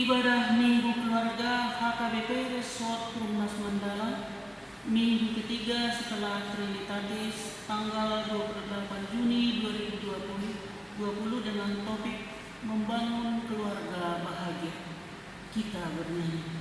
Ibadah Minggu Keluarga HKBP Resort Rumnas Mandala, Minggu ketiga setelah Trinitatis, tanggal 28 Juni 2020 dengan topik Membangun Keluarga Bahagia. Kita bernyanyi.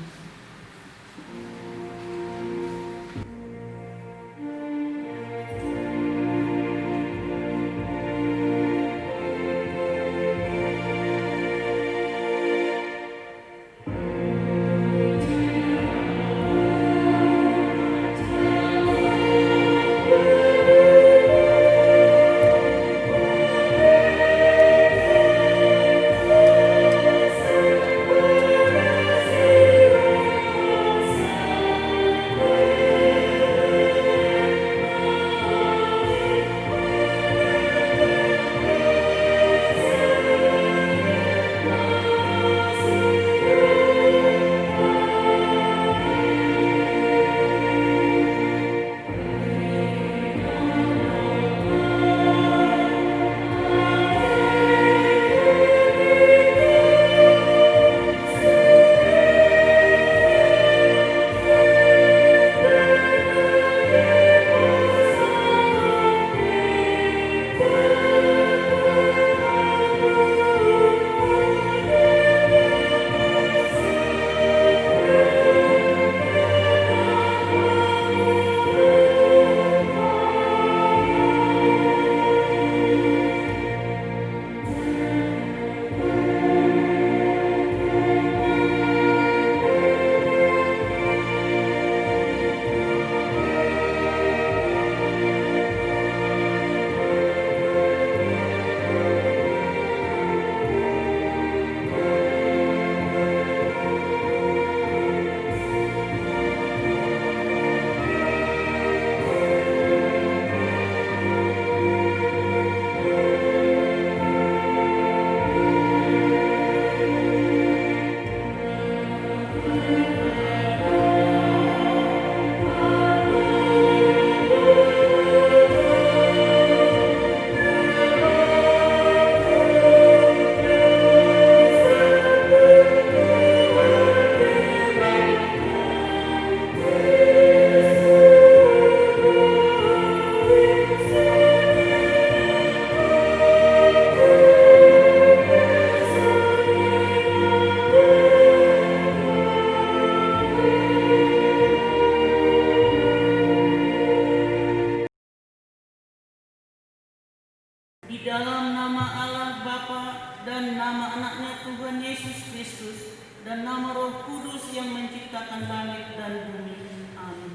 Di dalam nama Allah Bapa dan nama anaknya Tuhan Yesus Kristus dan nama Roh Kudus yang menciptakan langit dan bumi. Amin.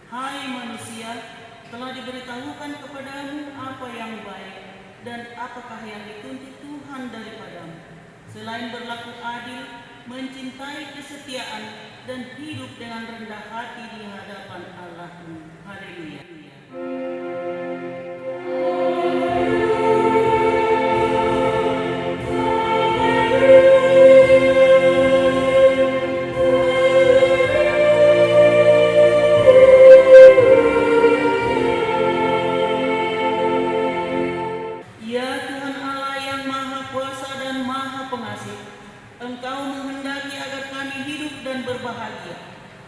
Hai manusia, telah diberitahukan kepadamu apa yang baik dan apakah yang dituntut Tuhan daripadamu, selain berlaku adil, mencintai kesetiaan, dan hidup dengan rendah hati di hadapan Allahmu. Haleluya. Engkau menghendaki agar kami hidup dan berbahagia.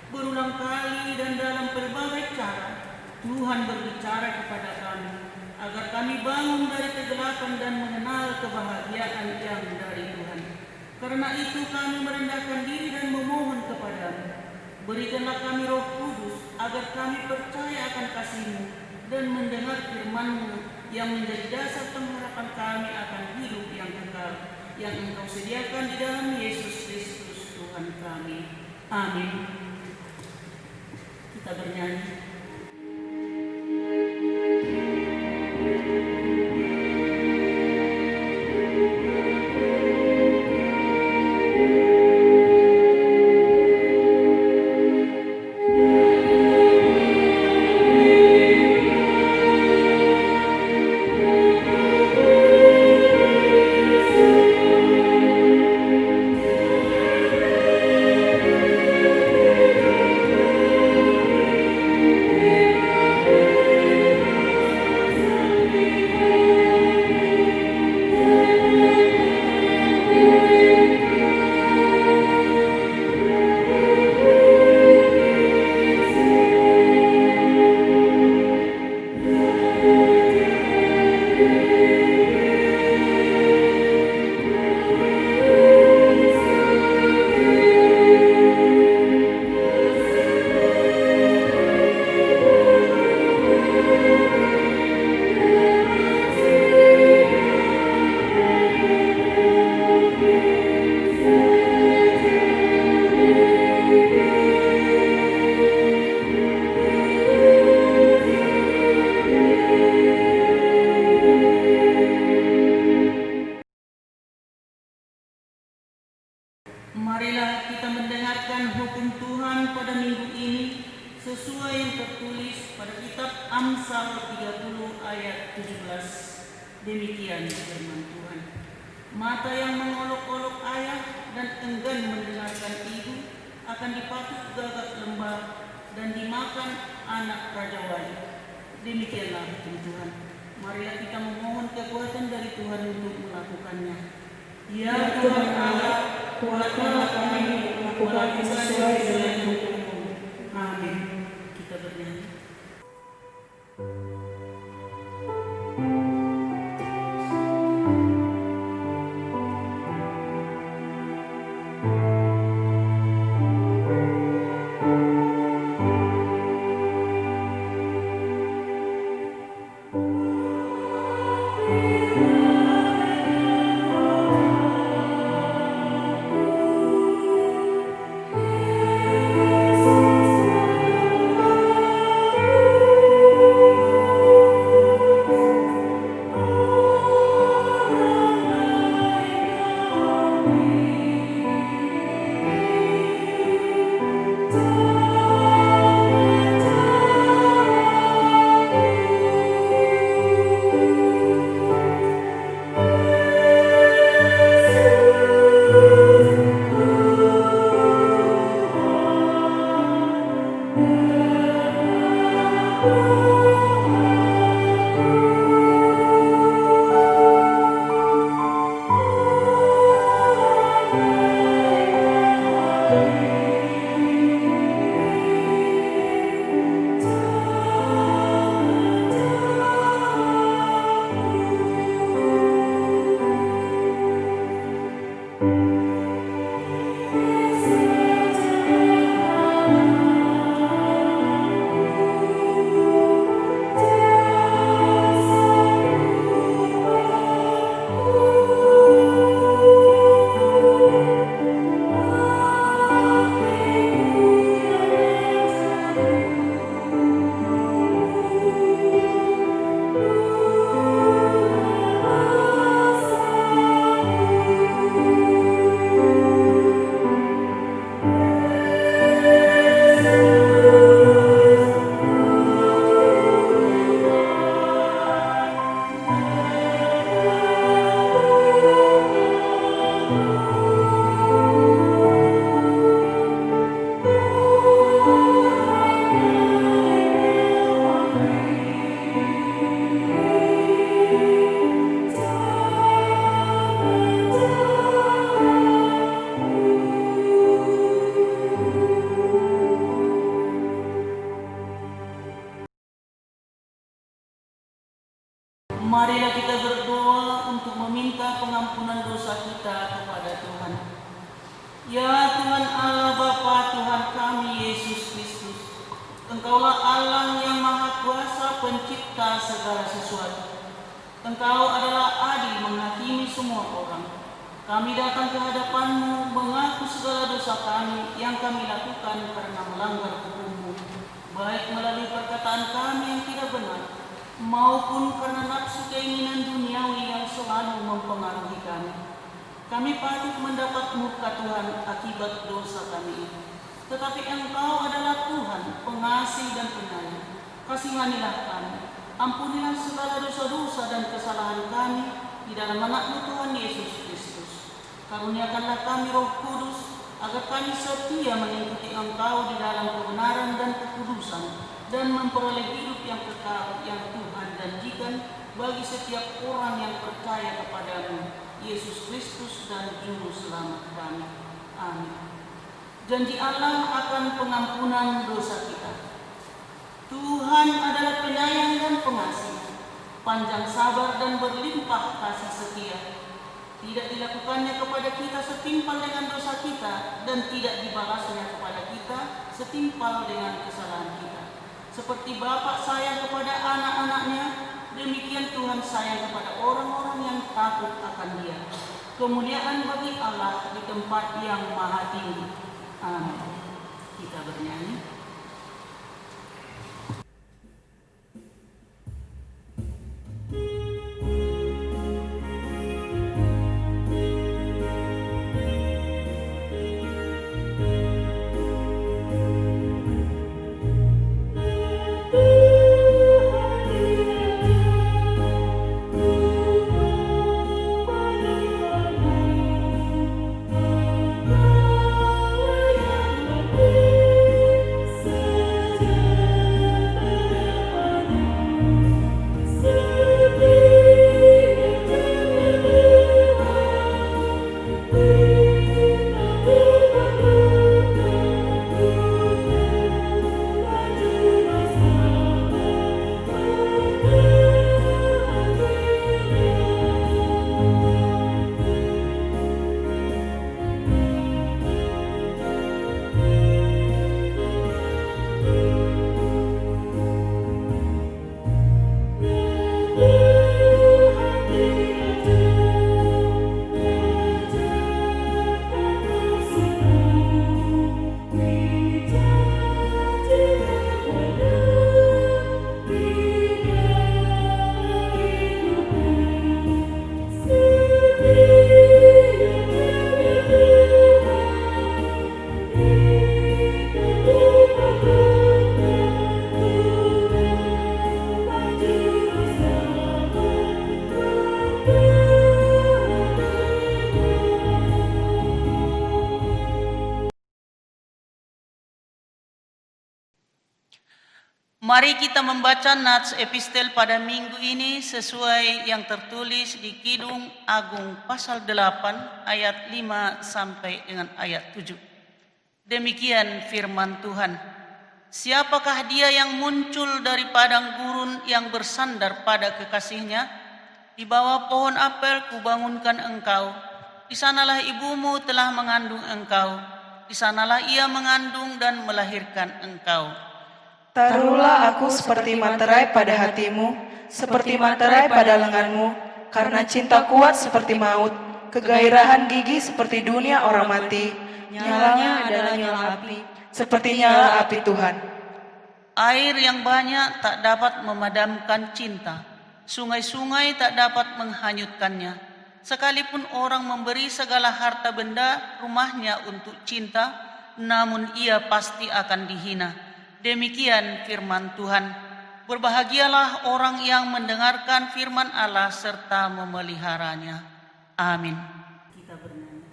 Berulang kali dan dalam berbagai cara, Tuhan berbicara kepada kami, agar kami bangun dari kegelapan dan mengenal kebahagiaan yang dari Tuhan. Karena itu kami merendahkan diri dan memohon kepadamu. Berikanlah kami Roh Kudus, agar kami percaya akan kasih-Mu dan mendengar firman-Mu yang menjadi dasar pengharapan kami akan hidup yang kekal, yang Engkau sediakan di dalam Yesus Kristus Tuhan kami. Amin. Kita bernyanyi. hidup ini sesuai yang tertulis pada kitab Amsal 30 ayat 17. Demikian firman Tuhan. Mata yang mengolok-olok ayah dan enggan mendengarkan ibu akan dipatuk gagak lembah dan dimakan anak rajawali. Demikianlah hukum Tuhan. Marilah kita memohon kekuatan dari Tuhan untuk melakukannya. Ya Tuhan Allah, kuatkanlah kami melakukan sesuai dengan hukum-Mu. Amin. Kita bernyanyi. Marilah kita berdoa untuk meminta pengampunan dosa kita kepada Tuhan. Ya Tuhan Allah Bapa Tuhan kami Yesus Kristus, Engkaulah Allah yang Maha Kuasa pencipta segala sesuatu. Engkau adalah adil menghakimi semua orang. Kami datang ke hadapan-Mu mengaku segala dosa kami yang kami lakukan karena melanggar hukum-Mu, baik melalui perkataan kami yang tidak benar, maupun karena nafsu keinginan duniawi yang selalu mempengaruhi kami. Kami patut mendapat murka Tuhan akibat dosa kami ini. Tetapi Engkau adalah Tuhan, pengasih dan penyayang. Kasihanilah kami, ampunilah segala dosa-dosa dan kesalahan kami di dalam Anak-Mu Tuhan Yesus Kristus. Karuniakanlah kami Roh Kudus, agar kami setia mengikuti Engkau di dalam kebenaran dan kekudusan, dan memperoleh hidup yang kekal yang Tuhan janjikan bagi setiap orang yang percaya kepada-Mu, Yesus Kristus dan Juru Selamat kami. Amin. Janji Allah akan pengampunan dosa kita. Tuhan adalah penyayang dan pengasih, panjang sabar dan berlimpah kasih setia. Tidak dilakukannya kepada kita setimpal dengan dosa kita, dan tidak dibalasnya kepada kita setimpal dengan kesalahan kita. Seperti Bapa sayang kepada anak-anaknya, demikian Tuhan sayang kepada orang-orang yang takut akan Dia. Kemuliaan bagi Allah di tempat yang maha tinggi. Amin. Kita bernyanyi. Mari kita membaca nats epistel pada minggu ini sesuai yang tertulis di Kidung Agung pasal 8 ayat 5 sampai dengan ayat 7. Demikian firman Tuhan. Siapakah dia yang muncul dari padang gurun yang bersandar pada kekasihnya? Di bawah pohon apel kubangunkan engkau. Di sanalah ibumu telah mengandung engkau. Di sanalah ia mengandung dan melahirkan engkau. Taruhlah aku seperti materai pada hatimu, seperti materai pada lenganmu, karena cinta kuat seperti maut, kegairahan gigi seperti dunia orang mati, nyalanya adalah nyala api, seperti nyala api Tuhan. Air yang banyak tak dapat memadamkan cinta, sungai-sungai tak dapat menghanyutkannya. Sekalipun orang memberi segala harta benda rumahnya untuk cinta, namun ia pasti akan dihina. Demikian firman Tuhan. Berbahagialah orang yang mendengarkan firman Allah serta memeliharanya. Amin. Kita bernyanyi.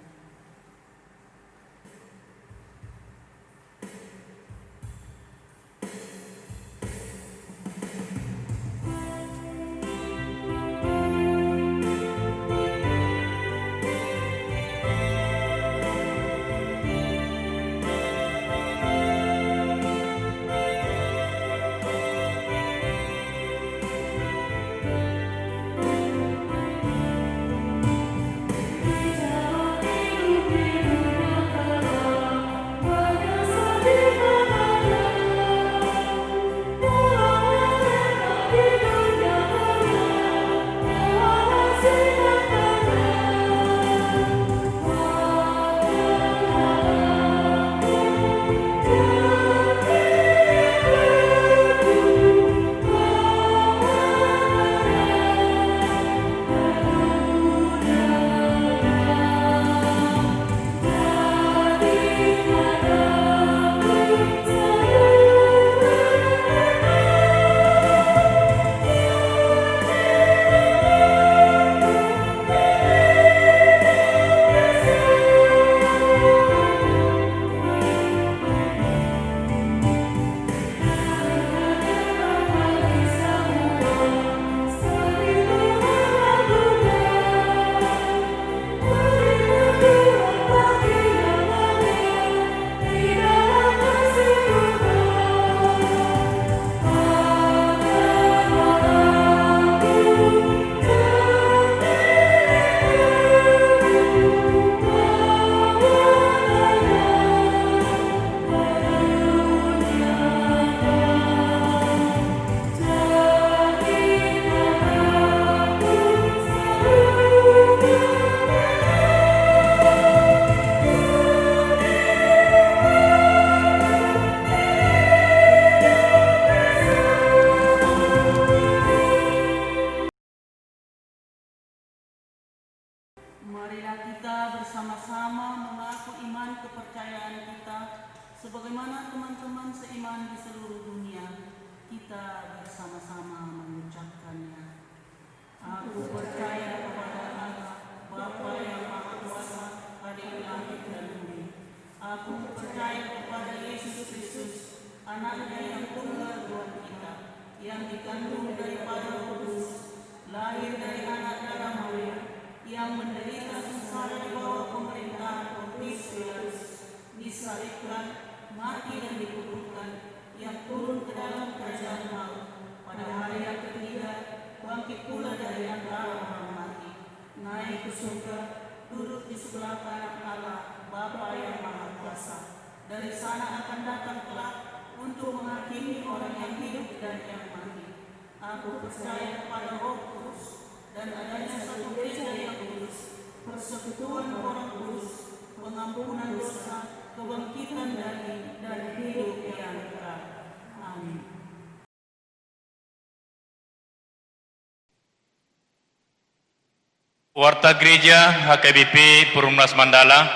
Marilah kita bersama-sama mengaku iman kepercayaan kita sebagaimana teman-teman seiman di seluruh dunia. Kita bersama-sama mengucapkannya. Aku percaya kepada Allah, Bapa yang Maha Kuasa, Hadir langit dan bumi. Aku percaya kepada Yesus Kristus, Anaknya yang tunggal Tuhan kita, yang dikandung daripada Roh Kudus, lahir dari anak darah Maria, yang menderita sengsara di bawah pemerintahan Pontius Pilatus, disalibkan, mati dan dikuburkan, yang turun ke dalam kerajaan maut, pada hari yang ketiga bangkit pula dari antara orang mati, naik ke surga, duduk di sebelah kanan Allah Bapa yang Maha Kuasa. Dari sana akan datang kelak untuk menghakimi orang yang hidup dan yang mati. Aku percaya kepada Roh Kudus dan adanya satu gereja yang kudus, persekutuan orang kudus, pengampunan dosa, kebangkitan dan hidup yang kekal. Amin. Warta Gereja HKBP Perumnas Mandala,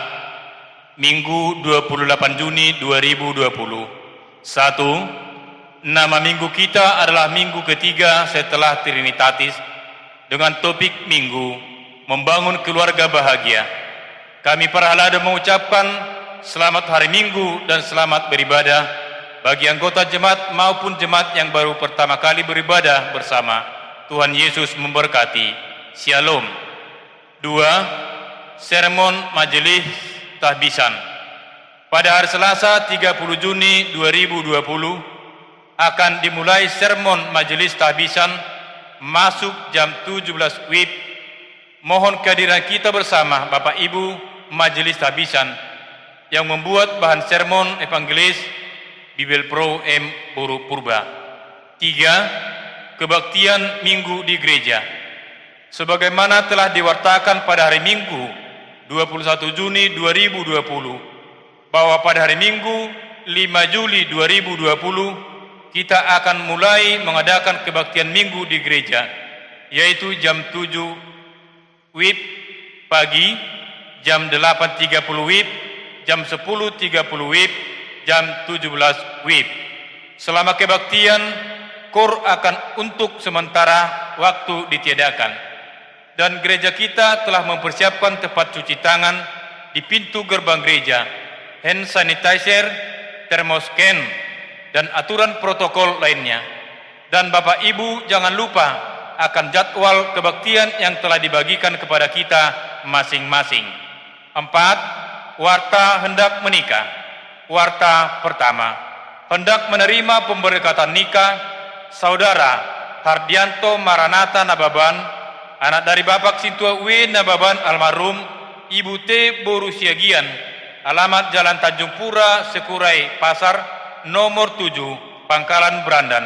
Minggu 28 Juni 2020. 1. Nama minggu kita adalah minggu ketiga setelah Trinitatis dengan topik minggu membangun keluarga bahagia. Kami para halada mengucapkan selamat hari Minggu dan selamat beribadah bagi anggota jemaat maupun jemaat yang baru pertama kali beribadah bersama. Tuhan Yesus memberkati. Shalom. 2. Sermon Majelis Tahbisan. Pada hari Selasa 30 Juni 2020 akan dimulai sermon Majelis Tahbisan masuk jam 17 WIB. Mohon kehadiran kita bersama Bapak Ibu Majelis Tahbisan yang membuat bahan sermon evangelis Bibel Pro M. Boru Purba. 3. Kebaktian Minggu di Gereja. Sebagaimana telah diwartakan pada hari Minggu 21 Juni 2020 bahwa pada hari Minggu 5 Juli 2020 kita akan mulai mengadakan kebaktian Minggu di gereja, yaitu jam 7 WIB pagi, jam 8.30 WIB, jam 10.30 WIB, jam 17 WIB. Selama kebaktian, KOR akan untuk sementara waktu ditiadakan. Dan gereja kita telah mempersiapkan tempat cuci tangan di pintu gerbang gereja, hand sanitizer, thermoscan, dan aturan protokol lainnya. Dan Bapak Ibu jangan lupa akan jadwal kebaktian yang telah dibagikan kepada kita masing-masing. 4. Warta hendak menikah. Warta pertama, hendak menerima pemberkatan nikah Saudara Hardianto Maranatha Nababan, anak dari Bapak Sintua W. Nababan almarhum, Ibu T. Boru Siagian, alamat Jalan Tanjung Pura, Sekurai, Pasar, nomor 7, Pangkalan Brandan.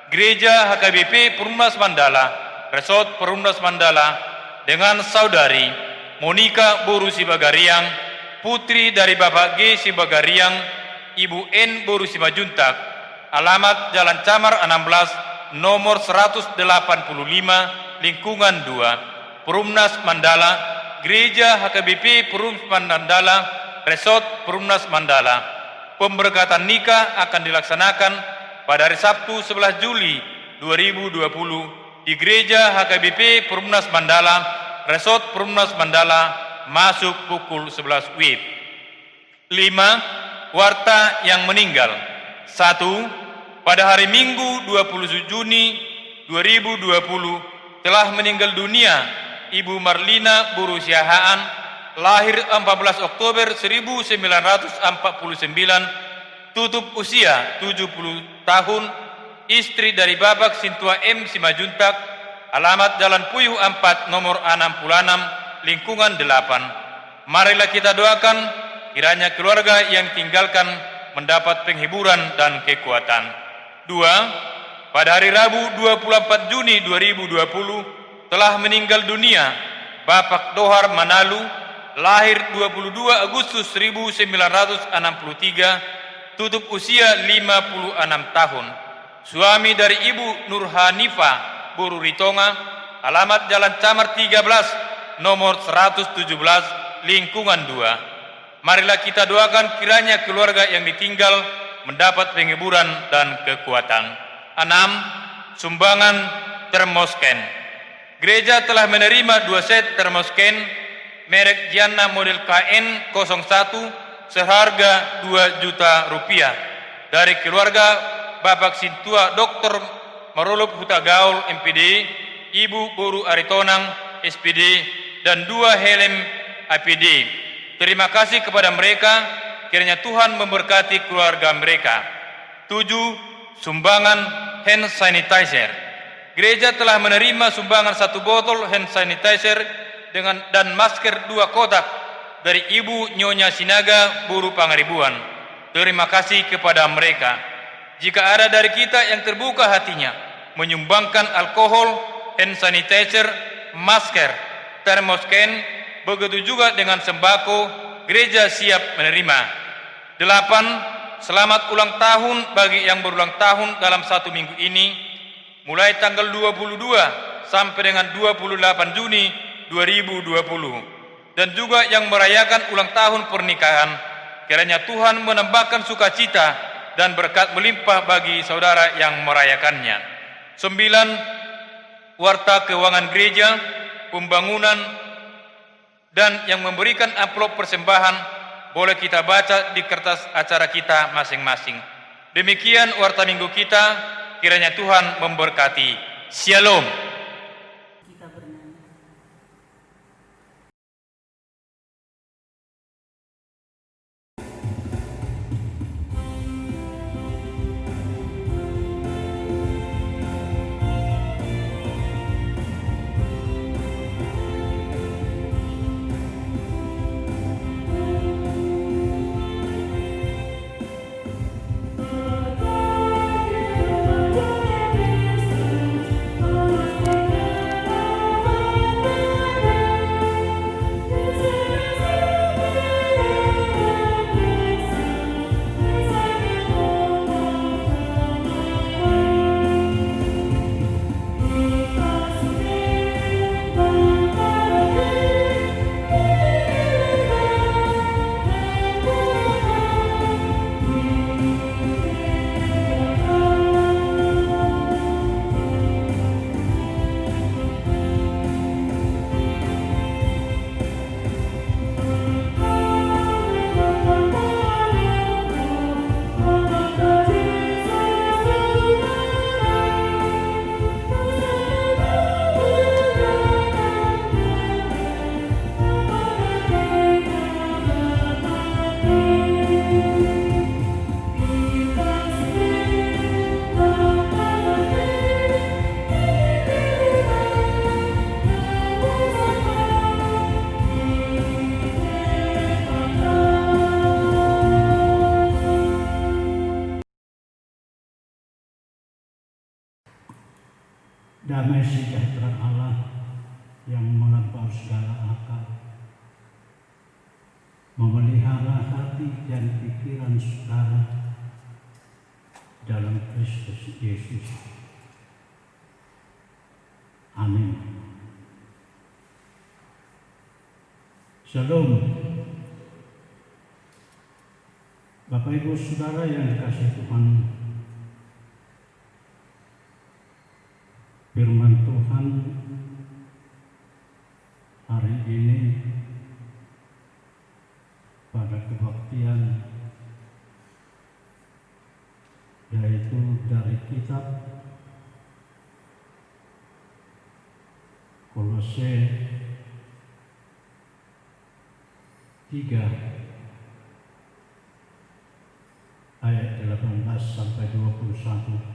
Gereja HKBP Perumnas Mandala, Resort Perumnas Mandala, dengan Saudari Monika Boru Sibagariang, putri dari Bapak G. Sibagariang, Ibu N. Boru Simajuntak, alamat Jalan Camar 16, nomor 185, lingkungan 2, Perumnas Mandala, Gereja HKBP Perumnas Mandala, Resort Perumnas Mandala. Pemberkatan nikah akan dilaksanakan pada hari Sabtu 11 Juli 2020 di Gereja HKBP Perumnas Mandala, Resort Perumnas Mandala, masuk pukul 11 WIB. 5. Warta yang meninggal. 1. Pada hari Minggu 20 Juni 2020 telah meninggal dunia Ibu Marlina Boru Siahaan, lahir 14 Oktober 1949, tutup usia 70 tahun, istri dari Bapak Sintua M. Simajuntak, alamat Jalan Puyuh 4, nomor 66, lingkungan 8. Marilah kita doakan kiranya keluarga yang tinggalkan mendapat penghiburan dan kekuatan. 2. Pada hari Rabu 24 Juni 2020 telah meninggal dunia Bapak Dohar Manalu, lahir 22 Agustus 1963, tutup usia 56 tahun, suami dari Ibu Nur Hanifah Boru Ritonga, alamat Jalan Camar 13, nomor 117, lingkungan 2. Marilah kita doakan kiranya keluarga yang ditinggal mendapat penghiburan dan kekuatan. 6. Sumbangan termoscan. Gereja telah menerima 2 set termoscan merek Gianna model KN 01 seharga 2 juta rupiah dari keluarga Bapak Sintua Dr. Marulup Hutagaul MPD, Ibu Boru Aritonang SPD, dan 2 helm APD. Terima kasih kepada mereka, kiranya Tuhan memberkati keluarga mereka. 7. Sumbangan hand sanitizer. Gereja telah menerima sumbangan 1 botol hand sanitizer dan masker 2 kotak dari Ibu Nyonya Sinaga Boru Pangaribuan. Terima kasih kepada mereka. Jika ada dari kita yang terbuka hatinya menyumbangkan alkohol, hand sanitizer, masker, termoscan, begitu juga dengan sembako, gereja siap menerima. 8. Selamat ulang tahun bagi yang berulang tahun dalam 1 minggu ini, mulai tanggal 22 sampai dengan 28 Juni 2020, dan juga yang merayakan ulang tahun pernikahan. Kiranya Tuhan menambahkan sukacita dan berkat melimpah bagi saudara yang merayakannya. 9. Warta keuangan gereja, pembangunan, dan yang memberikan amplop persembahan boleh kita baca di kertas acara kita masing-masing. Demikian warta minggu kita, kiranya Tuhan memberkati. Shalom. Kita bernyanyi. Damai sejahtera Allah yang melampaui segala akal memelihara hati dan pikiran saudara dalam Kristus Yesus. Amin. Shalom. Bapak Ibu Saudara yang dikasihi Tuhan, firman Tuhan hari ini pada kebaktian yaitu dari kitab Kolose 3 ayat 18 sampai 21.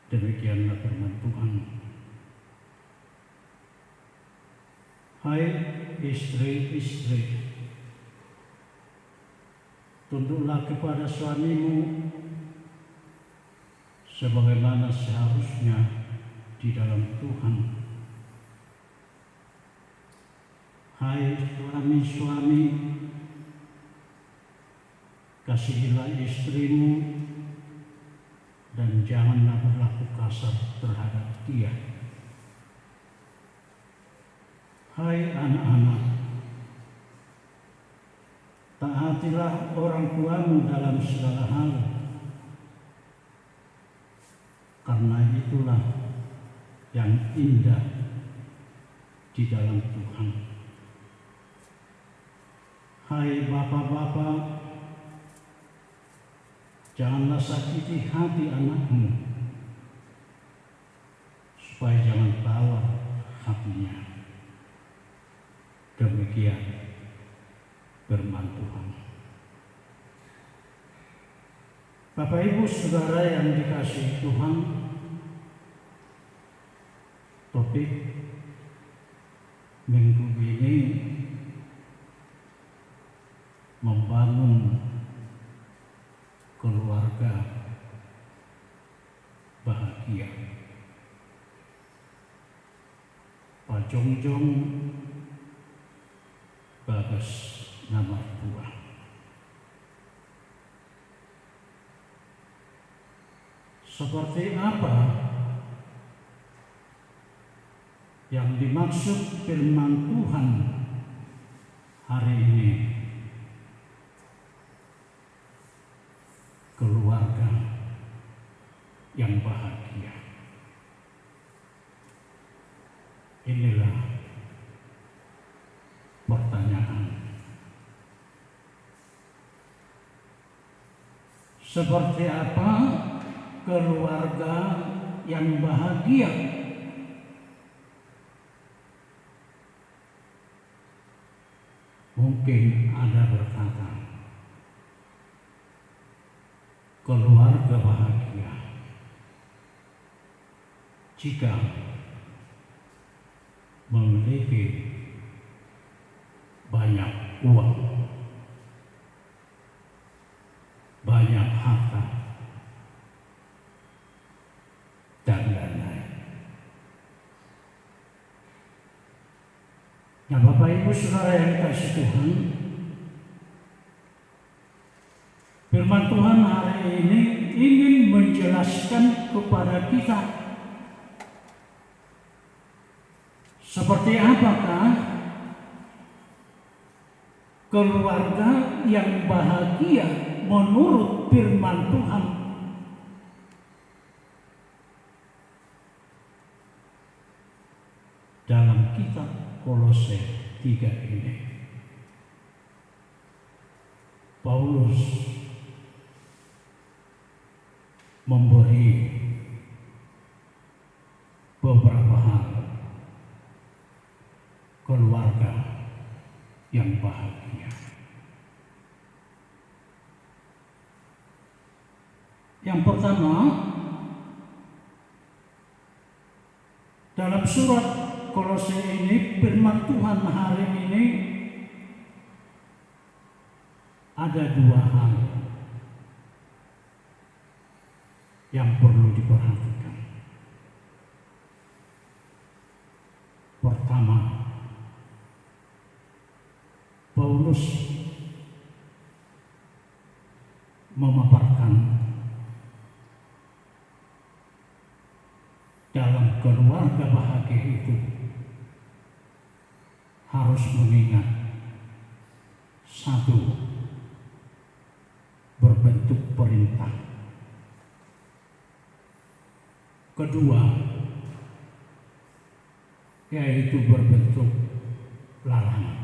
Demikianlah firman Tuhan. Hai istri-istri, tunduklah kepada suamimu sebagaimana seharusnya di dalam Tuhan. Hai suami-suami, kasihilah istrimu dan janganlah berlaku kasar terhadap dia. Hai anak-anak, taatilah orang tuamu dalam segala hal, karena itulah yang indah di dalam Tuhan. Hai bapak-bapak, janganlah sakiti hati anakmu, supaya jangan tawar hatinya. Demikian firman Tuhan. Bapak Ibu Saudara yang dikasihi Tuhan, topik minggu ini membangun keluarga bahagia. Pak Jongjong Bagas nama Tuhan. Seperti apa yang dimaksud firman Tuhan hari ini? Keluarga yang bahagia. Inilah pertanyaan. Seperti apa keluarga yang bahagia? Mungkin ada berkata, keluarga bahagia jika memiliki banyak uang, banyak harta, dan lain-lain. Nah, Bapak Ibu Saudara yang dikasihi Tuhan, firman Tuhan hari ini ingin menjelaskan kepada kita seperti apakah keluarga yang bahagia menurut firman Tuhan. Dalam kitab Kolose 3 ini, Paulus memberi beberapa hal keluarga yang bahagia. Yang pertama, dalam surat Kolose ini, firman Tuhan hari ini ada dua hal yang perlu diperhatikan. Pertama, Paulus memaparkan dalam keluarga bahagia itu harus mengingat satu, berbentuk perintah. Kedua, yaitu berbentuk larangan.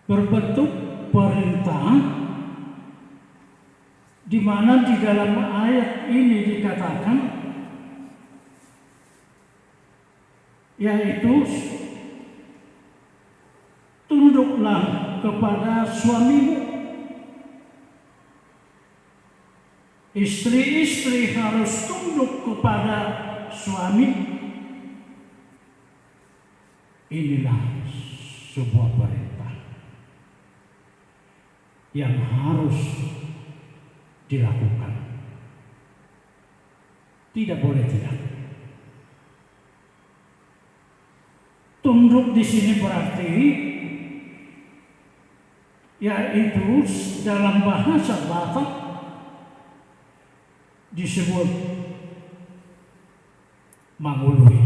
Berbentuk perintah, di mana di dalam ayat ini dikatakan, yaitu tunduklah kepada suamimu. Istri-istri harus tunduk kepada suami. Inilah sebuah perintah yang harus dilakukan. Tidak boleh tidak. Tunduk di sini berarti yaitu dalam bahasa Batak disebut mangului,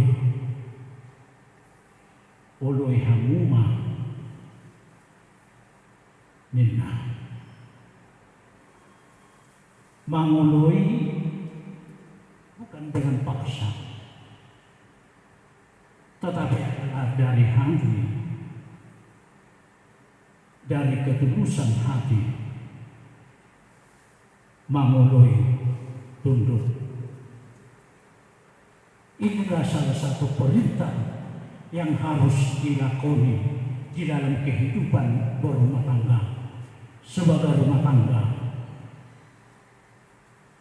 ului hamuma ninna. Mangului bukan dengan paksa, tetapi adalah dari hati, dari ketulusan hati. Mangului, tunduk. Inilah salah satu perintah yang harus dilakoni di dalam kehidupan berumah tangga, sebagai rumah tangga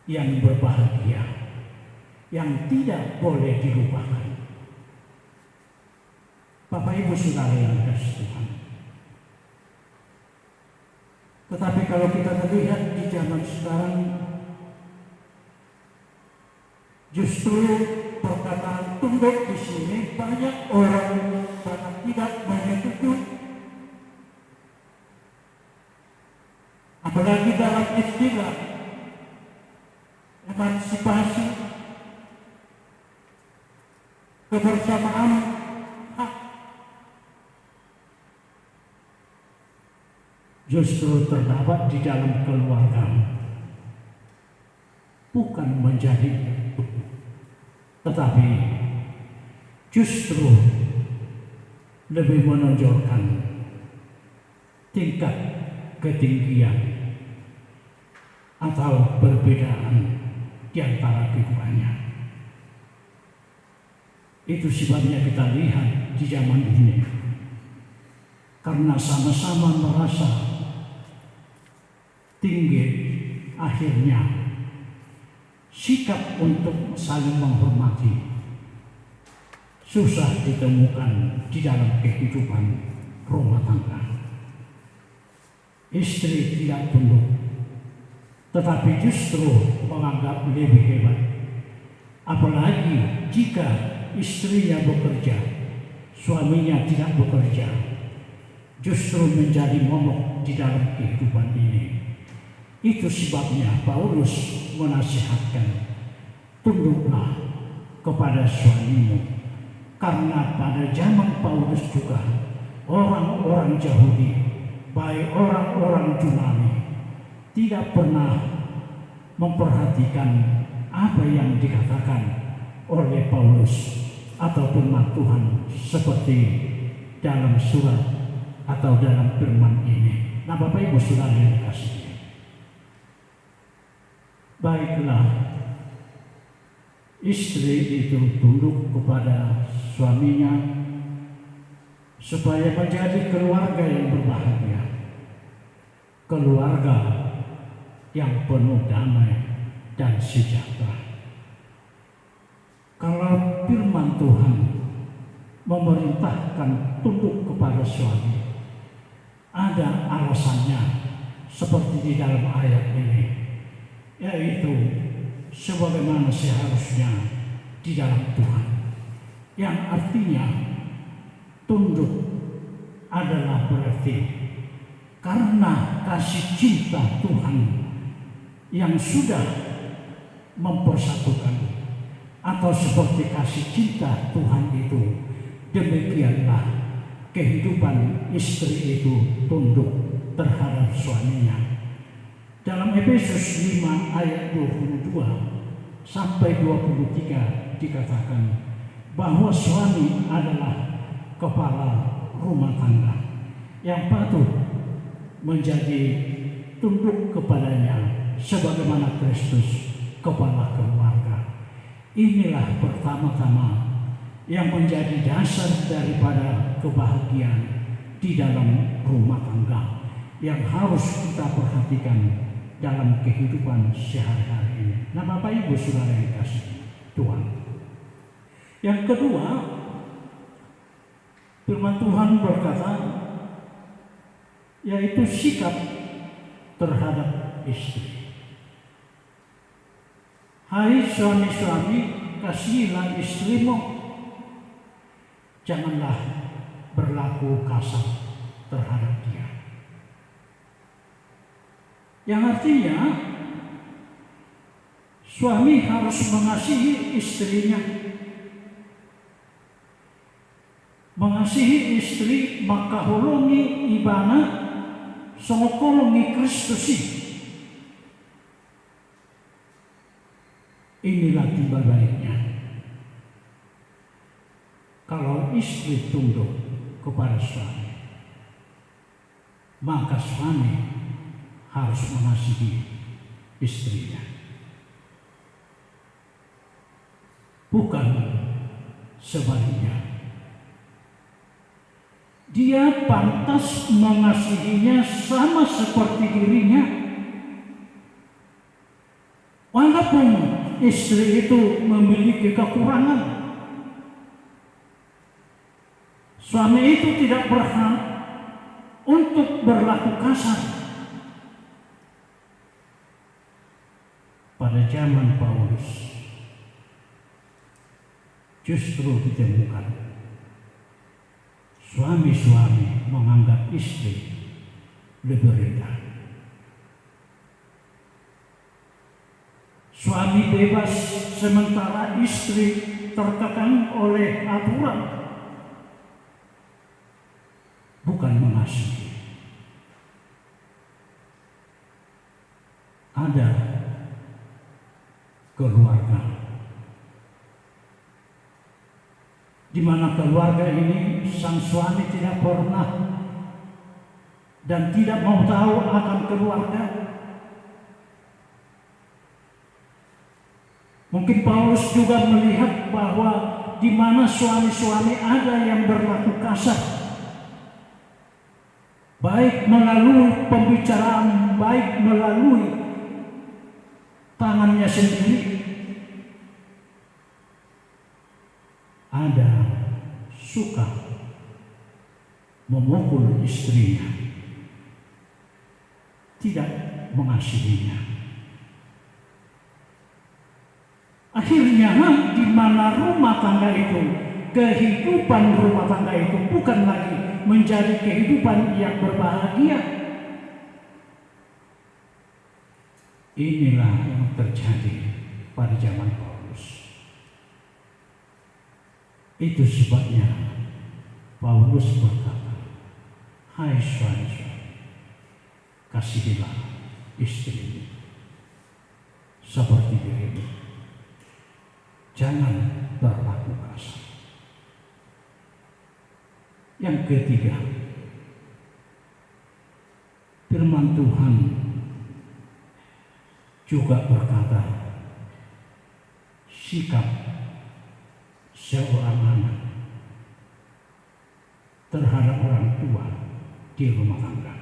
yang berbahagia, yang tidak boleh dilupakan. Bapak Ibu Saudara yang dikasihi Tuhan, tetapi kalau kita melihat di zaman sekarang, justru perkataan tunduk di sini banyak orang sangat tidak menyetujui. Apalagi dalam istilah emansipasi, kebersamaan hak, justru terdapat di dalam keluarga, bukan menjadi, tetapi justru lebih menonjolkan tingkat ketinggian atau perbedaan di antara keduanya. Itu sebabnya kita lihat di zaman ini, karena sama-sama merasa tinggi, akhirnya sikap untuk saling menghormati susah ditemukan di dalam kehidupan rumah tangga. Istri tidak tunduk, tetapi justru menganggap lebih hebat. Apalagi jika istrinya bekerja, suaminya tidak bekerja, justru menjadi momok di dalam kehidupan ini. Itu sebabnya Paulus menasihatkan, tunduklah kepada suamimu. Karena pada zaman Paulus juga orang-orang Yahudi, baik orang-orang Yunani, tidak pernah memperhatikan apa yang dikatakan oleh Paulus atau firman Tuhan seperti dalam surat atau dalam firman ini. Nah, Bapak Ibu Saudara yang dikasihi, baiklah istri itu tunduk kepada suaminya supaya menjadi keluarga yang berbahagia, keluarga yang penuh damai dan sejahtera. Kalau firman Tuhan memerintahkan tunduk kepada suami, ada alasannya seperti di dalam ayat ini, yaitu sebagaimana seharusnya di dalam Tuhan, yang artinya tunduk adalah berarti karena kasih cinta Tuhan yang sudah mempersatukan, atau seperti kasih cinta Tuhan itu, demikianlah kehidupan istri itu tunduk terhadap suaminya. Dalam Efesus 5 ayat 22 sampai 23 dikatakan bahwa suami adalah kepala rumah tangga yang patut menjadi tunduk kepadanya sebagaimana Kristus kepala keluarga. Inilah pertama-tama yang menjadi dasar daripada kebahagiaan di dalam rumah tangga yang harus kita perhatikan dalam kehidupan sehari-hari ini. Nah, Bapak Ibu Saudara yang dikasihi Tuhan, yang kedua, firman Tuhan berkata, yaitu sikap terhadap istri. Hai suami-suami, kasihilah istrimu, janganlah berlaku kasar terhadap dia. Yang artinya suami harus mengasihi istrinya. Mengasihi istri maka hulungi ibana songokolongi Kristusi. Inilah timbal baliknya. Kalau istri tunduk kepada suami, maka suami harus mengasihi istrinya. Bukan sebaliknya. Dia pantas mengasihinya sama seperti dirinya. Walaupun istri itu memiliki kekurangan, suami itu tidak berhak untuk berlaku kasar. Pada zaman Paulus justru ditemukan suami-suami menganggap istri lebih rendah. Suami bebas sementara istri terkekang oleh aturan. Bukan mengasihi. Ada keluarga di mana keluarga ini sang suami tidak pernah dan tidak mau tahu akan keluarga. Mungkin Paulus juga melihat bahwa di mana suami-suami ada yang berlaku kasar, baik melalui pembicaraan, baik melalui tangannya sendiri. Ada suka memukul istrinya, tidak mengasihinya. Akhirnya di mana rumah tangga itu, kehidupan rumah tangga itu bukan lagi menjadi kehidupan yang berbahagia. Inilah yang terjadi pada zaman Paulus. Itu sebabnya Paulus berkata, "Hai suami-suami, kasihilah istrimu seperti dirimu. Jangan berlaku kasar." Yang ketiga, firman Tuhan juga berkata, sikap seorang anak terhadap orang tua di rumah tangga.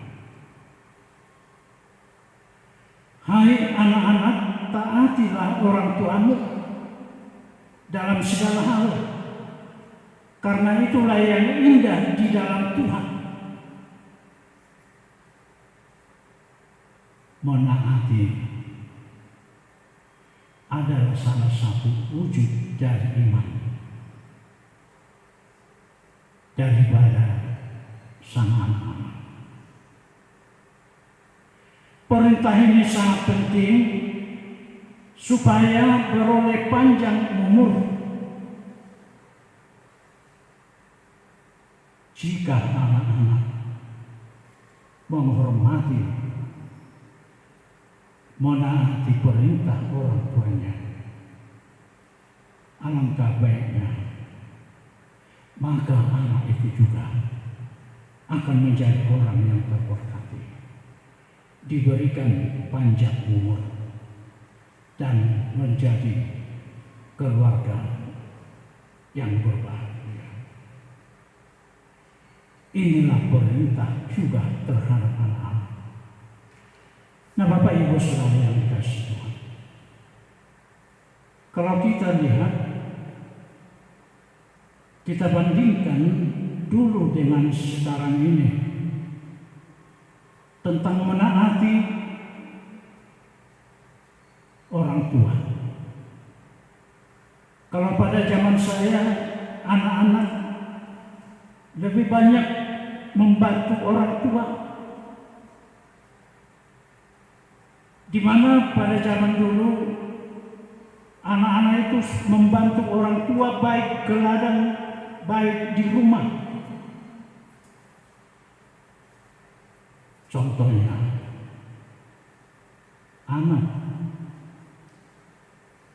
Hai anak-anak, taatilah orang tuamu dalam segala hal, karena itulah yang indah di dalam Tuhan. Menaati adalah salah satu wujud dari iman daripada sang anak-anak. Perintah ini sangat penting supaya beroleh panjang umur. Jika anak-anak menghormati, menaati perintah orang tuanya, alangkah baiknya, maka anak itu juga akan menjadi orang yang terberkati, diberikan panjang umur, dan menjadi keluarga yang berbahagia. Inilah perintah juga terhadap anak-anak. Nah, Bapak Ibu Saudara yang dikasihi Tuhan, kalau kita lihat, kita bandingkan dulu dengan sekarang ini tentang menaati orang tua. Kalau pada zaman saya, anak-anak lebih banyak membantu orang tua, di mana pada zaman dulu anak-anak itu membantu orang tua baik ke ladang, baik di rumah. Contohnya, anak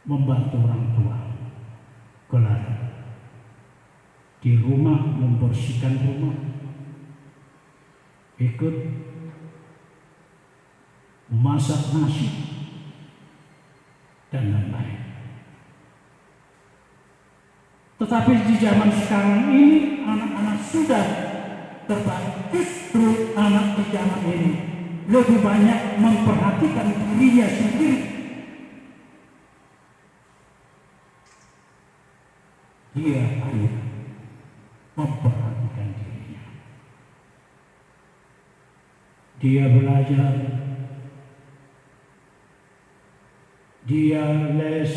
membantu orang tua ke ladang, di rumah membersihkan rumah, ikut memasak nasi, dan lain-lain. Tetapi di zaman sekarang ini anak-anak sudah terbalik. Justru anak di zaman ini lebih banyak memperhatikan dirinya sendiri. Dia hanya memperhatikan dirinya. Dia belajar, dia les,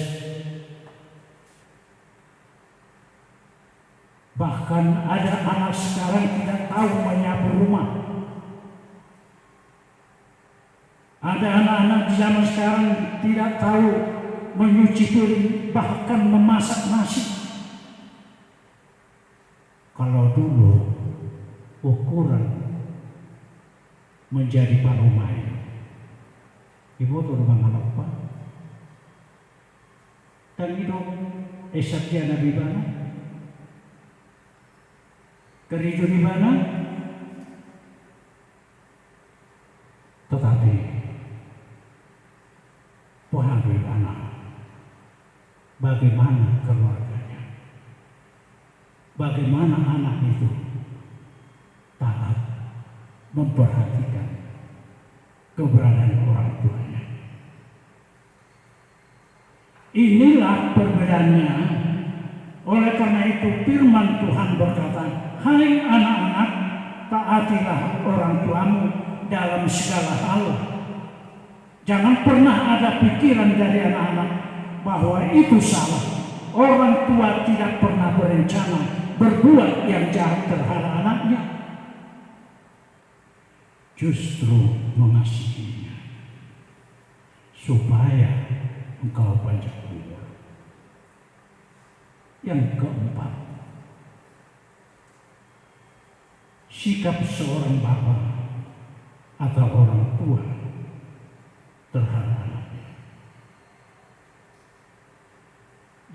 bahkan ada anak sekarang tidak tahu menyapu rumah. Ada anak-anak di zaman sekarang tidak tahu menyuci piring, bahkan memasak nasi. Kalau dulu ukuran menjadi parumai, ibu tuh rumah apa? Dan itu esaknya Nabi Bana. Kerja di mana? bagaimana keluarganya, bagaimana anak itu taat memperhatikan keberadaan orang tuanya. Inilah perbedaannya. Oleh karena itu firman Tuhan berkata, hai anak-anak, taatilah orang tuamu dalam segala hal. Jangan pernah ada pikiran dari anak-anak bahwa itu salah. Orang tua tidak pernah berencana berbuat yang jahat terhadap anaknya. Justru mengasihinya supaya engkau panjang umur. Yang keempat, sikap seorang bapak atau orang tua terhadap anaknya.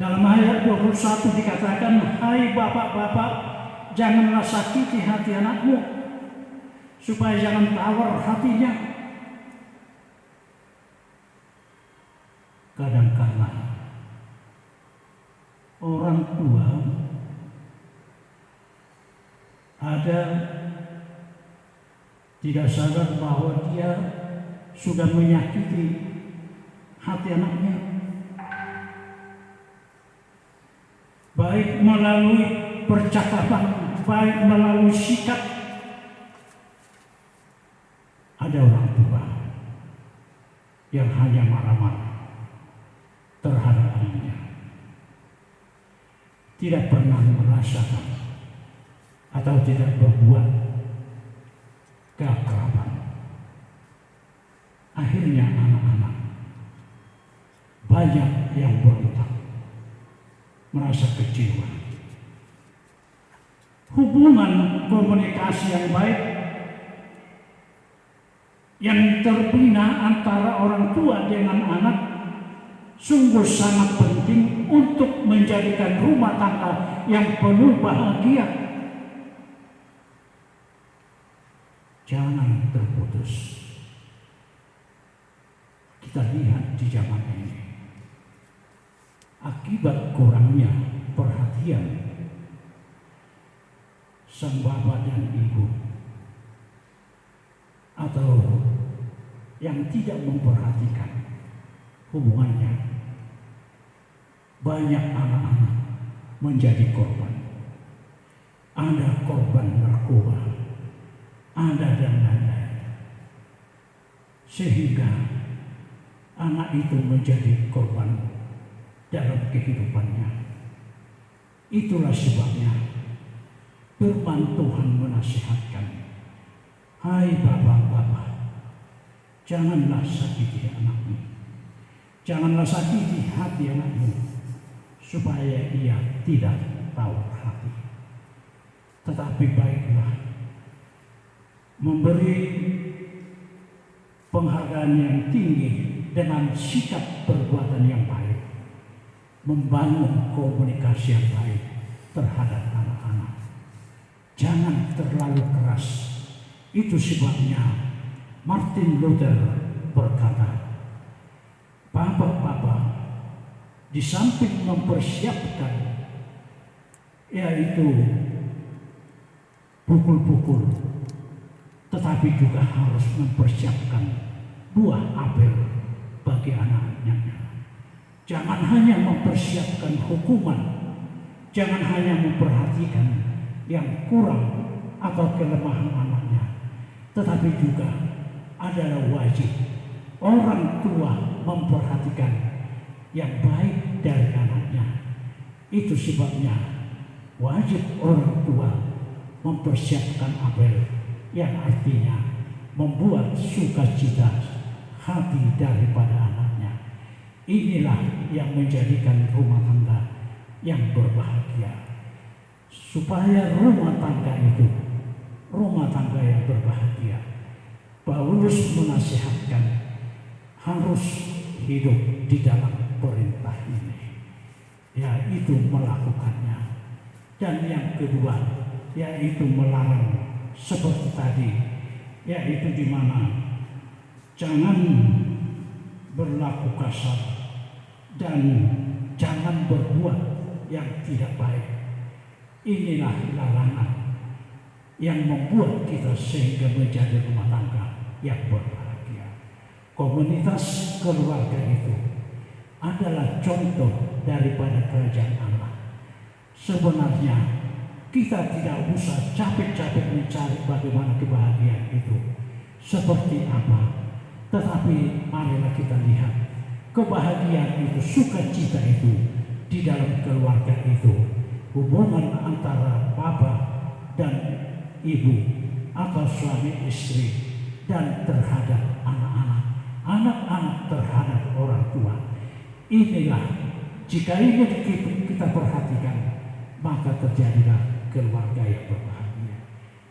Dalam ayat 21 dikatakan, hai bapak-bapak, janganlah sakiti hati anakmu, supaya jangan tawar hatinya. Kadang-kadang orang tua ada tidak sadar bahwa dia sudah menyakiti hati anaknya, baik melalui percakapan, baik melalui sikap. Ada orang tua yang hanya marah-marah terhadap anaknya, tidak pernah merasakan atau tidak berbuat keakraban. Akhirnya anak-anak banyak yang berontak, merasa kecewa. Hubungan komunikasi yang baik yang terbina antara orang tua dengan anak sungguh sangat penting untuk menjadikan rumah tangga yang penuh bahagia. Jangan terputus. Kita lihat di zaman ini, akibat kurangnya perhatian sang bapak dan ibu, atau yang tidak memperhatikan hubungannya, banyak anak-anak menjadi korban. Ada korban narkoba, ada dan lain-lain, sehingga anak itu menjadi korban dalam kehidupannya. Itulah sebabnya firman Tuhan menasihatkan, hai bapak-bapak, janganlah sakiti anakmu, janganlah sakiti hati anakmu, supaya ia tidak tawar hati. Tetapi baiklah memberi penghargaan yang tinggi dengan sikap perbuatan yang baik, membangun komunikasi yang baik terhadap anak-anak. Jangan terlalu keras. Itu sebabnya Martin Luther berkata, bapak-bapak di samping mempersiapkan, yaitu pukul-pukul, tetapi juga harus mempersiapkan buah apel bagi anak-anaknya. Jangan hanya mempersiapkan hukuman, jangan hanya memperhatikan yang kurang atau kelemahan anaknya, tetapi juga adalah wajib orang tua memperhatikan yang baik dari anaknya. Itu sebabnya wajib orang tua mempersiapkan apel, yang artinya membuat sukacita hati daripada anaknya. Inilah yang menjadikan rumah tangga yang berbahagia. Supaya rumah tangga itu rumah tangga yang berbahagia, Paulus menasihatkan harus hidup di dalam perintah ini, yaitu melakukannya. Dan yang kedua, yaitu melarang seperti tadi, yaitu di mana jangan berlaku kasar dan jangan berbuat yang tidak baik. Inilah larangan yang membuat kita sehingga menjadi rumah tangga yang berbahagia. Komunitas keluarga itu adalah contoh daripada kerajaan Allah. Sebenarnya kita tidak usah capek-capek mencari bagaimana kebahagiaan itu seperti apa. Tetapi marilah kita lihat kebahagiaan itu, sukacita itu di dalam keluarga itu, hubungan antara bapa dan ibu atau suami istri dan terhadap anak-anak, anak-anak terhadap orang tua. Inilah jika ini kita perhatikan, maka terjadilah keluarga yang berbahagia.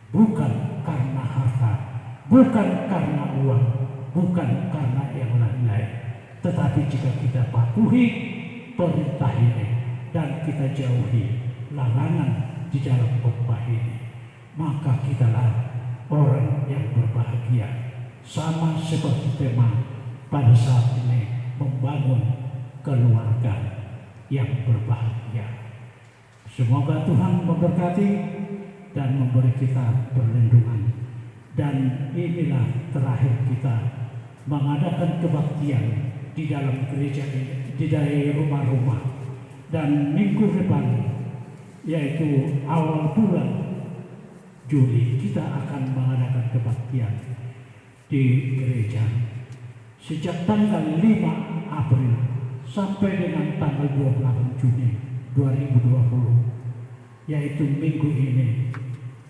Bukan karena harta, bukan karena uang, bukan karena yang lain-lain, tetapi jika kita patuhi perintah ini dan kita jauhi larangan di dalam khotbah ini, maka kitalah orang yang berbahagia. Sama seperti tema pada saat ini, membangun keluarga yang berbahagia. Semoga Tuhan memberkati dan memberi kita perlindungan. Dan inilah terakhir kita mengadakan kebaktian di dalam gereja ini, di dalam rumah-rumah. Dan minggu depan, yaitu awal bulan Juli, kita akan mengadakan kebaktian di gereja sejak tanggal 5 April sampai dengan tanggal 28 Juni 2020, yaitu minggu ini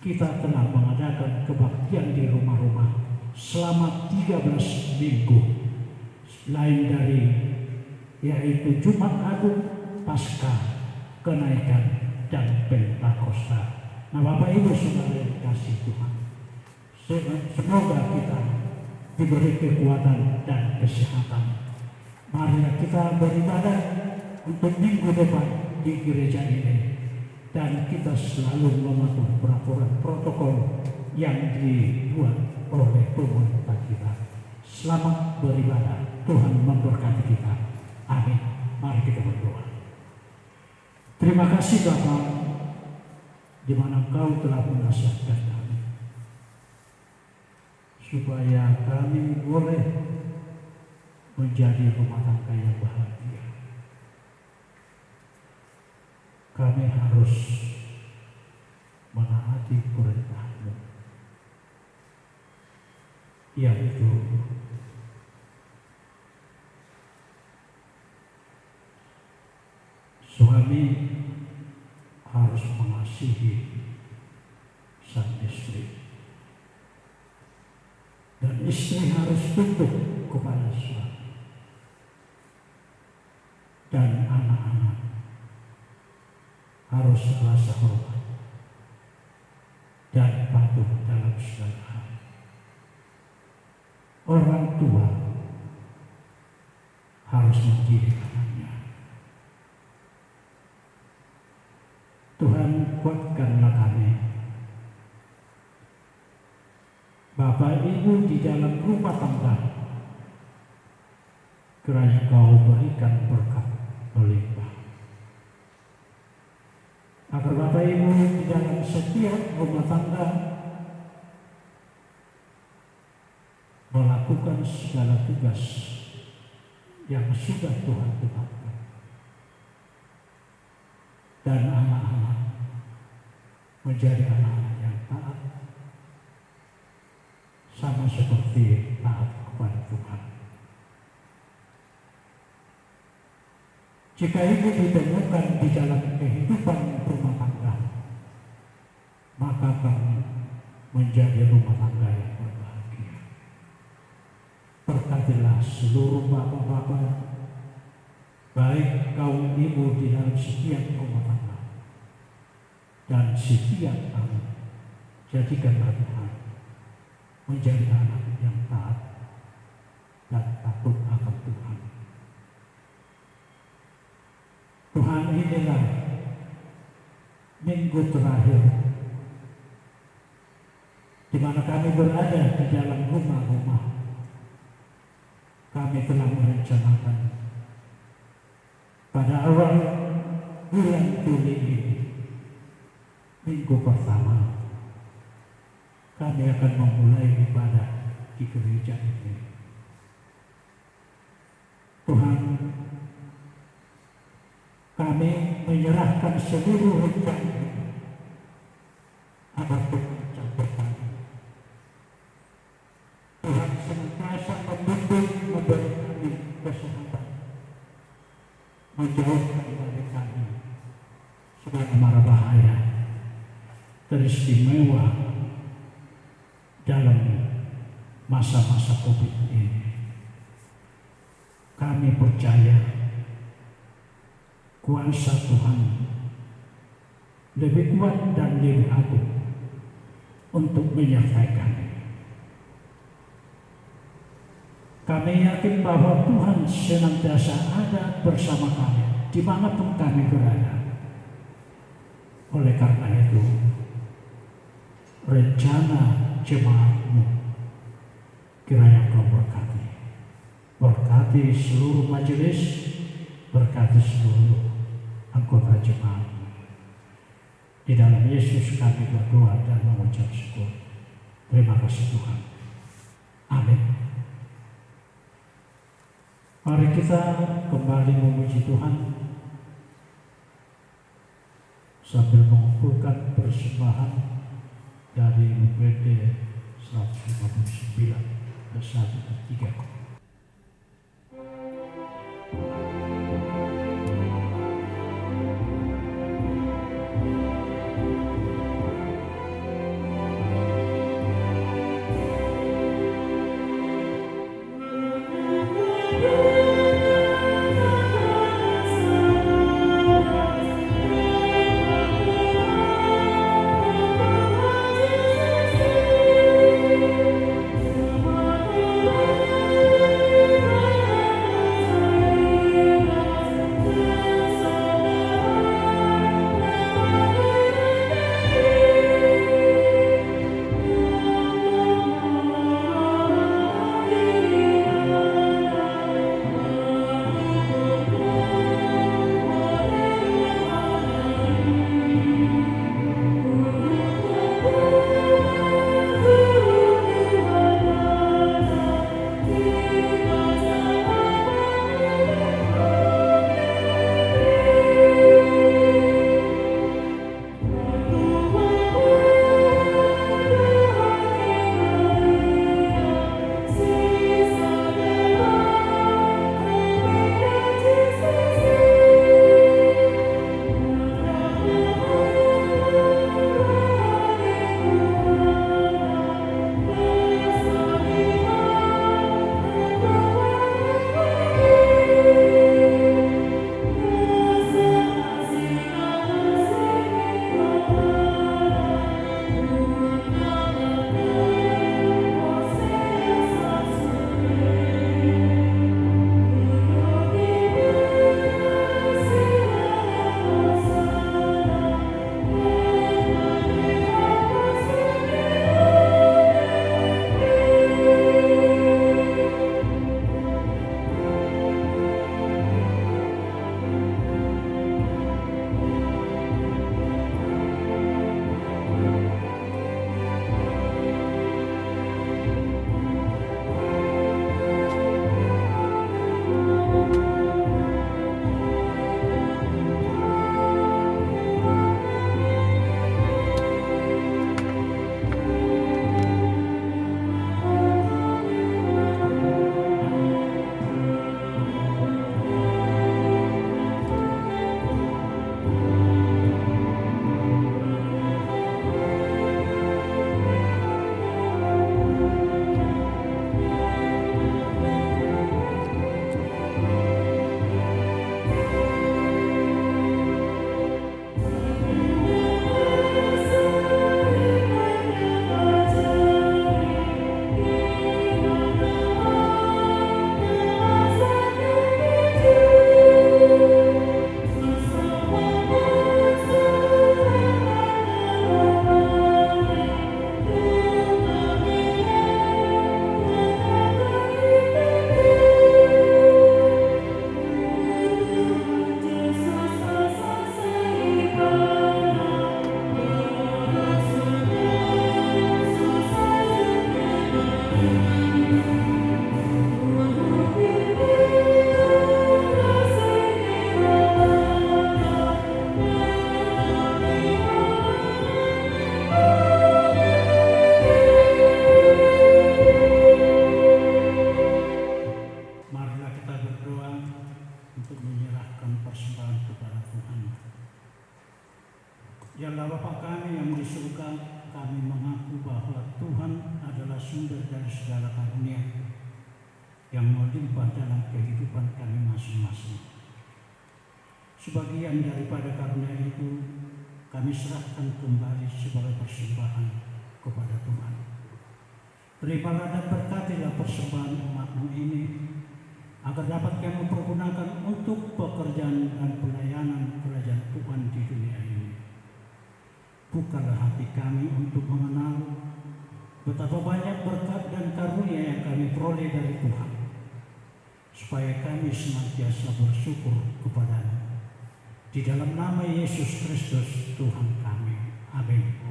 kita telah mengadakan kebaktian di rumah-rumah selama 13 minggu, lain dari yaitu Jumat Agung, Paskah, Kenaikan, dan Pentakosta. Nah, Bapak Ibu Saudara yang kasih Tuhan, semoga kita diberi kekuatan dan kesehatan. Marilah kita beribadah untuk minggu depan di gereja ini, dan kita selalu mematuhi peraturan protokol yang dibuat oleh pemerintah kita. Selamat beribadah, Tuhan memberkati kita. Amin. Mari kita berdoa. Terima kasih Bapa, di mana Engkau telah menasihatkan kami, supaya kami boleh menjadi rumah tangga yang bahagia. Kami harus menaati perintah-Mu, yaitu suami harus mengasihi sang istri, dan istri harus tunduk kepada suami, dan anak-anak harus rasa hormat dan patuh dalam segala hal. Orang tua harus mendidik anaknya. Tuhan, kuatkanlah kami, Bapak Ibu di dalam rumah tangga, kiranya Kau berikan berkat melimpah, agar Bapak Ibu di dalam setiap rumah tangga melakukan segala tugas yang sudah Tuhan tetapkan, dan anak-anak menjadi anak-anak yang taat, sama seperti taat kepada Tuhan. Jika itu ditemukan di dalam kehidupan rumah tangga, maka kami menjadi rumah tangga yang berbahagia. Berkatilah seluruh bapak-bapak, baik kaum ibu di dalam setiap rumah tangga, dan setiap anak. Jadikanlah Tuhan menjadi anak yang taat dan takut akan Tuhan. Tuhan, inilah minggu terakhir di mana kami berada di dalam rumah-rumah. Kami telah merencanakan pada awal bulan Juli ini, minggu pertama, kami akan memulai ibadah di gereja ini. Tuhan, kami menyerahkan seluruh rencana agar Tuhan campur kami. Tuhan senantiasa membimbing, memberi kami kesehatan, menjauhkan dari kami segala mara bahaya, teristimewa dalam masa-masa COVID ini. Kami percaya kuasa Tuhan lebih kuat dan lebih agung untuk menyertai kami. Kami yakin bahwa Tuhan senantiasa ada bersama kami dimanapun kami berada. Oleh karena itu, rencana jemaat-Mu kiranya Kau berkati. Berkati seluruh majelis, berkati seluruh anggota jemaat. Di dalam Yesus kami berdoa dan mengucap syukur. Terima kasih Tuhan. Amin. Mari kita kembali memuji Tuhan sambil mengumpulkan persembahan dari UPD 159 dan 103. Allah Bapa kami yang di surga, kami mengaku bahwa Tuhan adalah sumber dari segala karunia yang melimpah dalam kehidupan kami masing-masing. Sebagian daripada karunia itu kami serahkan kembali sebagai persembahan kepada Tuhan. Terimalah dan berkatilah persembahan umat-Mu ini, agar dapat kami pergunakan untuk pekerjaan dan pelayanan kerajaan Tuhan di dunia ini. Bukalah hati kami untuk mengenal betapa banyak berkat dan karunia yang kami peroleh dari Tuhan, supaya kami senantiasa bersyukur kepada-Mu. Di dalam nama Yesus Kristus Tuhan kami. Amin.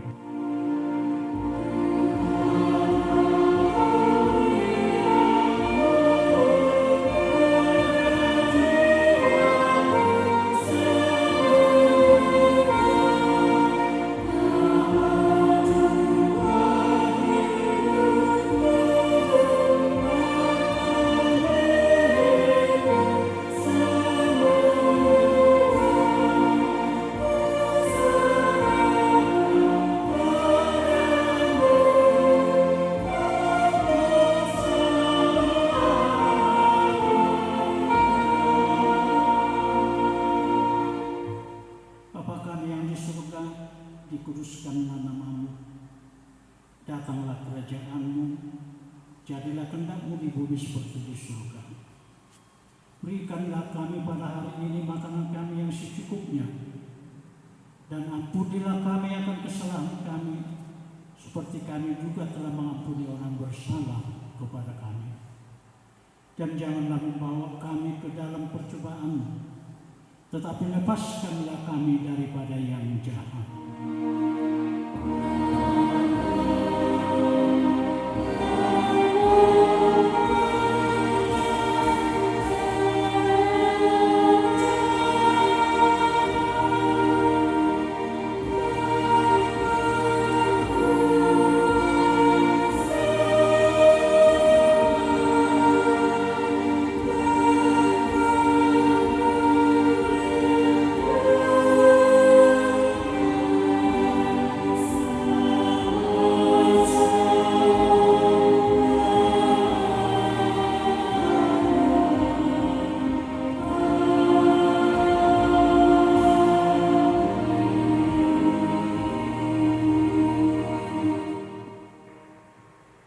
Dikuduskanlah nama-Mu, datanglah kerajaan-Mu, jadilah kehendak-Mu di bumi seperti di surga. Berikanlah kami pada hari ini makanan kami yang secukupnya, dan ampunilah kami akan kesalahan kami, seperti kami juga telah mengampuni orang bersalah kepada kami. Dan janganlah membawa kami ke dalam percobaan, tetapi lepaskanlah kami daripada yang jahat.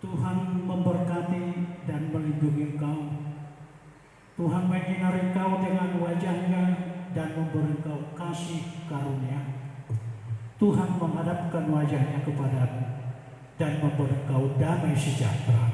Tuhan memberkati dan melindungi engkau. Tuhan menyinari engkau dengan wajah-Nya dan memberi engkau kasih karunia. Tuhan menghadapkan wajah-Nya kepadamu dan memberi engkau damai sejahtera.